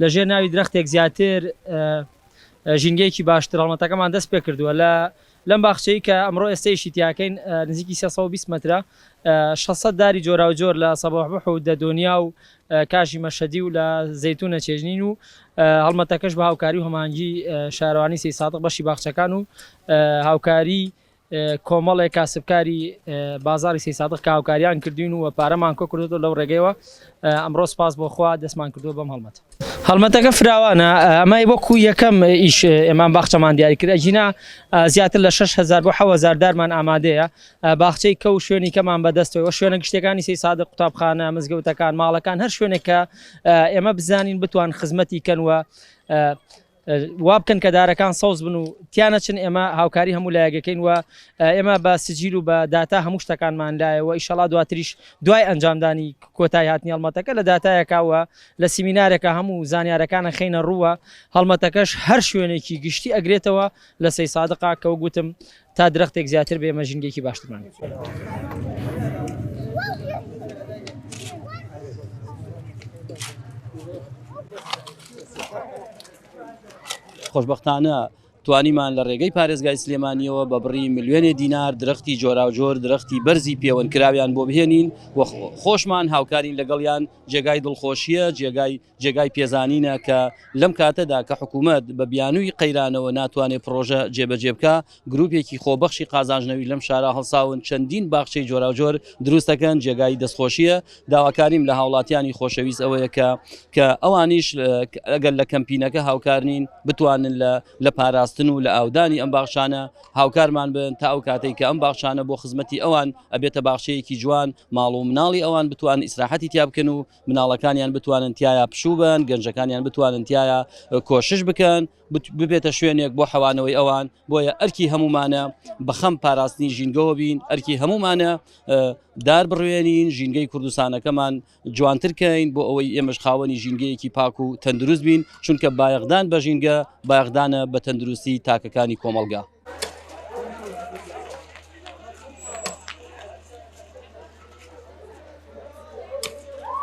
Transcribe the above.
لەژێر ناوی درەختێک زیاتر ژینگەیەکی باشتر هەڵمەتەکەمان دەست پێ کردووە لەم باخچەی کە ئەمڕۆ ئێستەیشی تیاکەین نزیکی 320 مەترە 600 داری جۆرا و جۆر لە سەباح و دەدۆنیا و کاژی مەشەدی و لە زەیتونە چێژنین و هەڵمەتەکەش بە هاوکاری و هەمانگی شارەوانی سەی سادق بەشی باخچەکان و هاوکاری کۆمەڵێک کاسبکاری بازاری سەی سادق کە هاوکاریان کردوین و پارەمان کۆ کردووە لەو ڕێگەیەوە ئەمڕۆ سپاس بۆ خوا دەستمان کردووە بەم هەڵمەتەکە فراوانە ئەمای وەکو یەکەم ئیش ئێمان باخچەمان دیاری کرد ئەجینا زیاتر لە 6000 بۆ 7000 دارمان ئامادەیە باخچەی کە و شوێنی کەمان بەدەستەوە شوێنە گشتەکانی سەی سادق قوتابخانە مزگەوتەکان ماڵەکان هەر شوێنێکە ئێمە بزانین بتوان خزمەتی کەنوە وا بکەن کە دارەکان سەوز بن و تیانەچن ئێمە هاوکاری هەموو لایەگەکەین و ئێمە بە سجیل و بە داتا هەموو شتەکانمان لایەوە ئیشەڵا دواتریش دوای ئەنجامدانی کۆتایی هاتنی هەڵمەتەکە لە داتایەکەوە لە سیمینارێکە هەموو زانیارەکانە خینە ڕووە هەڵمەتەکەش هەر شوێنێکی گشتی ئەگرێتەوە لە سەی سادقا کە گوتم تا درەختێک زیاتر بێمە ژینگەیەکی باشترمان. خۆشبەختانە توانیمان لە ڕێگەی پارێزگای سلێمانیەوە بە بڕی ملیۆنێ دینار درەختی جۆرا و جۆر درەختی بەرزی پەیوەندکراویان بۆ بهێنین و خۆشمان هاوکارین لەگەڵیان جێگای دڵخۆشیە جێگای پێزانینە کە لەم کاتەدا کە حکوومەت بە بیانووی قەیرانەوە ناتوانێت پرۆژە جێبەجێ بکە گروپێکی خۆبەخشی قازانجنەوی لەم شارە هەڵساون چەندین باخچەی جۆرا و جۆر دروستەکەن جێگای دەستخۆشیە داواکاریم لە هاوڵاتیانی خۆشەویست ئەوەیە کە ئەوانیش ئەگەر لە کەمپینەکە هاوکارنین بتوانن لە پاراستن و لە ئاودانی ئەم باخشانە هاوکارمان بن تا ئەو کاتێک کە ئەم باخشانە بۆ خزمەتی ئەوان ئەبێتە باخچەیەکی جوان ماڵ و مناڵی ئەوان بتوان ئیسراحەتی تیا بکەن و مناڵەکانیان بتوانن تایە پشوو بن گەنجەکانیان بتوانن تایە کۆشش بکەن ببێتە شوێنێک بۆ حەوانەوەی ئەوان بۆیە ئەرکی هەمومانە بەخەم پاراستنی ژینگەوە بین ئەرکی هەمومانە دار بڕوێنین ژینگەی کوردستانەکەمان جوانترکەین بۆ ئەوەی ئێمەش خاوەنی ژینگەیەکی پاک و تەندروست بین چونکە بایەغدان بە ژینگە بایەغدانە بە تەندروستی تاکەکانی کۆمەڵگا.